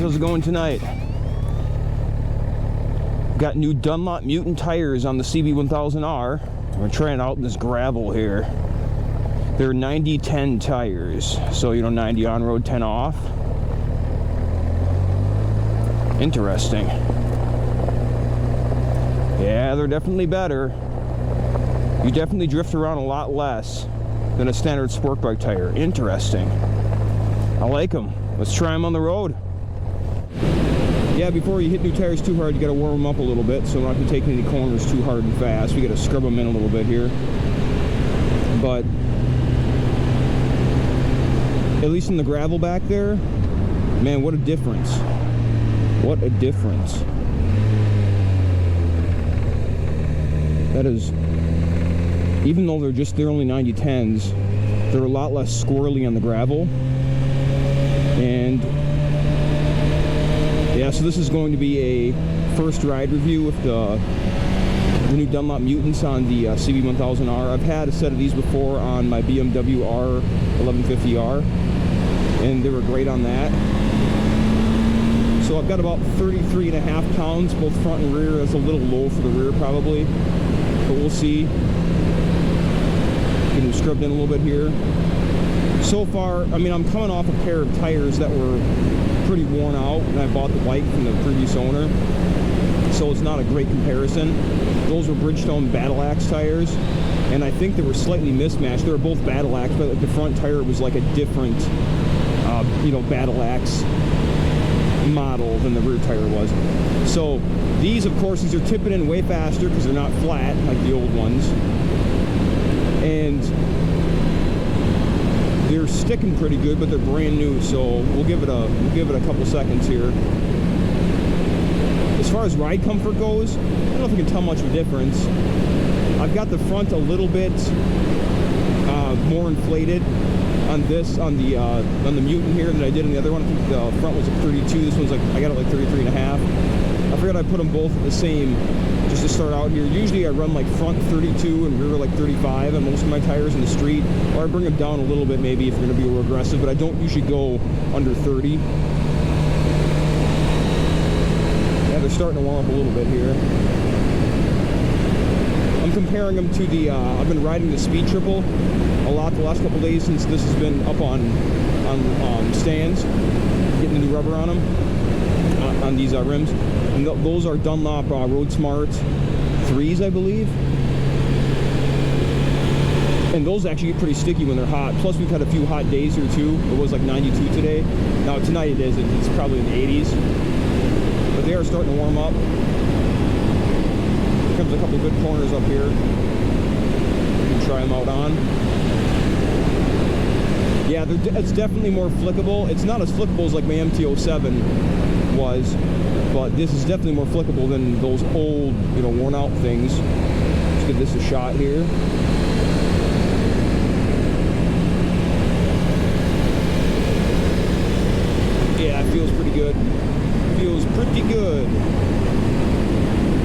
how's it going tonight? Got new Dunlop Mutant tires on the CB1000R. We're trying out this gravel here. They're 90-10 tires, so 90 on road, 10 off. Interesting. Yeah, they're definitely better. You definitely drift around a lot less than a standard sport bike tire. Interesting. I like them. Let's try them on the road. Yeah, before you hit new tires too hard, you gotta warm them up a little bit, so we're not gonna take any corners too hard and fast. We gotta scrub them in a little bit here. But at least in the gravel back there, man, what a difference. What a difference. That is, even though they're only 90-10s, they're a lot less squirrely on the gravel. And yeah, so this is going to be a first ride review with the new Dunlop Mutants on the CB1000R. I've had a set of these before on my BMW R1150R, and they were great on that. So I've got about 33.5 pounds, both front and rear. That's a little low for the rear probably, but we'll see. Getting scrubbed in a little bit here. So far, I mean, I'm coming off a pair of tires that were pretty worn out, and I bought the bike from the previous owner, so it's not a great comparison. Those were Bridgestone Battleax tires, and I think they were slightly mismatched. They were both Battleax, but the front tire was like a different, Battleax model than the rear tire was. So these, of course, these are tipping in way faster because they're not flat like the old ones, and they're sticking pretty good, but they're brand new, so we'll give it a couple seconds here. As far as ride comfort goes, I don't know if you can tell much of a difference. I've got the front a little bit more inflated on the Mutant here than I did on the other one. I think the front was a 32. This one's I got it like 33.5. I figured I'd put them both at the same just to start out here. Usually I run like front 32 and rear like 35 on most of my tires in the street, or I bring them down a little bit maybe if you're going to be a little aggressive, but I don't usually go under 30. Yeah, they're starting to warm up a little bit here. I'm comparing them to the, I've been riding the Speed Triple a lot the last couple days since this has been up on stands, getting the new rubber on them, on these rims. And those are Dunlop Roadsmart 3s, I believe. And those actually get pretty sticky when they're hot. Plus, we've had a few hot days here too. It was like 92 today. Now tonight it is. It's probably in the 80s. But they are starting to warm up. Here comes a couple good corners up here. You can try them out on. Yeah, it's definitely more flickable. It's not as flickable as like my MT-07 was, but this is definitely more flickable than those old, worn out things. Let's give this a shot here. Yeah, it feels pretty good. Feels pretty good.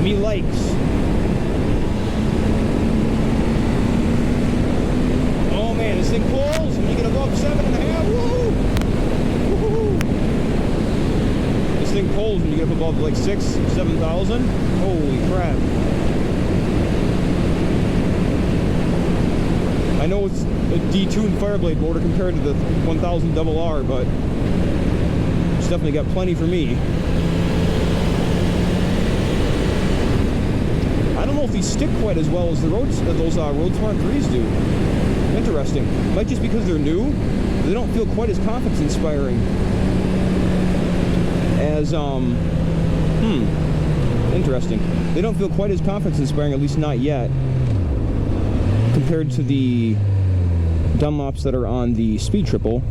Me likes. Oh man, this thing pulls when you get above 7.5. Woo! Woo-hoo! This thing pulls when you get up above like 6,000, 7,000. Holy crap. I know it's a detuned Fireblade motor compared to the 1000RR, but it's definitely got plenty for me. I don't know if these stick quite as well as those Roadsmart 3s do. Interesting. Might just because they're new, they don't feel quite as confidence inspiring as interesting. They don't feel quite as confidence inspiring, at least not yet, compared to the Dunlops that are on the Speed Triple.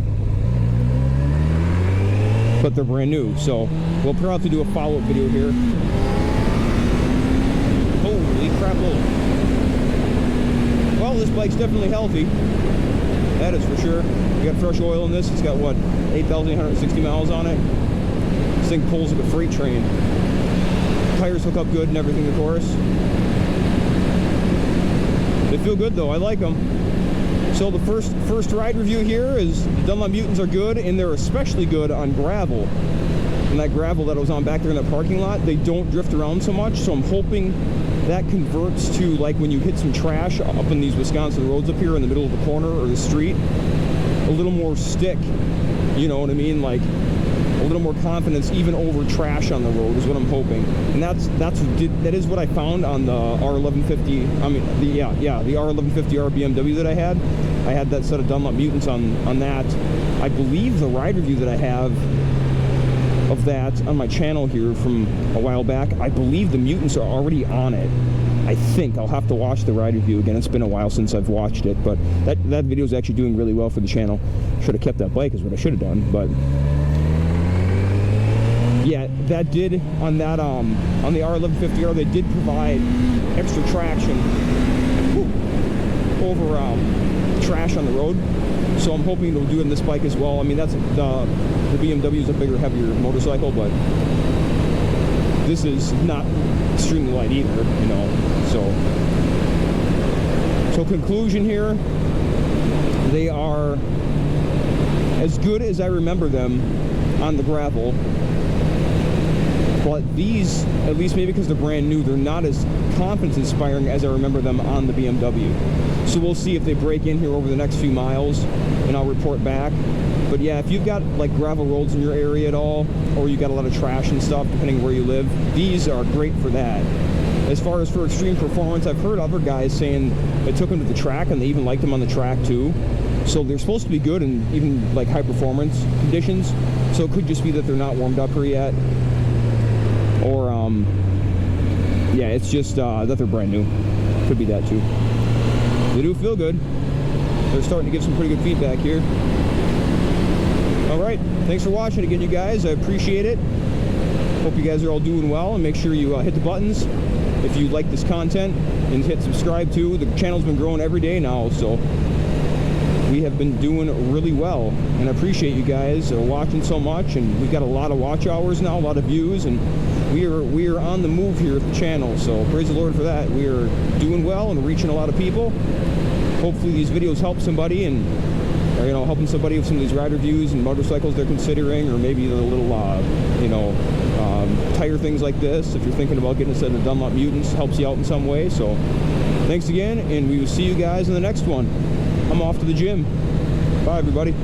But they're brand new, so we'll probably have to do a follow-up video here. Holy crap. Well, this bike's definitely healthy. That is for sure. We got fresh oil in this. It's got, what, 8,860 miles on it. This thing pulls like a freight train. Tires hook up good and everything, of course. They feel good, though. I like them. So the first ride review here is the Dunlop Mutants are good, and they're especially good on gravel. and that gravel that I was on back there in the parking lot, they don't drift around so much. So I'm hoping that converts to, like, when you hit some trash up in these Wisconsin roads up here in the middle of the corner or the street, a little more stick, you know what I mean? Like a little more confidence even over trash on the road is what I'm hoping. And that is what I found on the R1150. I mean, the R1150R BMW that I had. I had that set of Dunlop Mutants on that. I believe the ride review that I have of that on my channel here from a while back, I believe the Mutants are already on it. I think I'll have to watch the ride review again. It's been a while since I've watched it, but that video is actually doing really well for the channel. Should have kept that bike is what I should have done, but yeah, that did on that on the R1150R, they did provide extra traction over trash on the road. So I'm hoping it'll do it in this bike as well. I mean, that's the BMW is a bigger, heavier motorcycle, but this is not extremely light either, you know. So conclusion here, they are as good as I remember them on the gravel. But these, at least maybe because they're brand new, they're not as confidence-inspiring as I remember them on the BMW. So we'll see if they break in here over the next few miles, and I'll report back. But yeah, if you've got like gravel roads in your area at all, or you got a lot of trash and stuff, depending where you live, these are great for that. As far as for extreme performance, I've heard other guys saying they took them to the track and they even liked them on the track too. So they're supposed to be good in even like high performance conditions. So it could just be that they're not warmed up here yet. Or, yeah, it's just that they're brand new. Could be that too. They do feel good. They're starting to give some pretty good feedback here. Alright, thanks for watching again, you guys. I appreciate it. Hope you guys are all doing well, and make sure you hit the buttons if you like this content, and hit subscribe too. The channel's been growing every day now, so we have been doing really well, and I appreciate you guys watching so much. And we've got a lot of watch hours now, a lot of views, and we are on the move here at the channel, so praise the Lord for that. We are doing well and reaching a lot of people. Hopefully these videos help somebody, and or, you know, helping somebody with some of these ride reviews and motorcycles they're considering, or maybe the little you know, tire things like this. If you're thinking about getting a set of Dunlop Mutants, helps you out in some way. So thanks again, and we will see you guys in the next one. I'm off to the gym. Bye, everybody.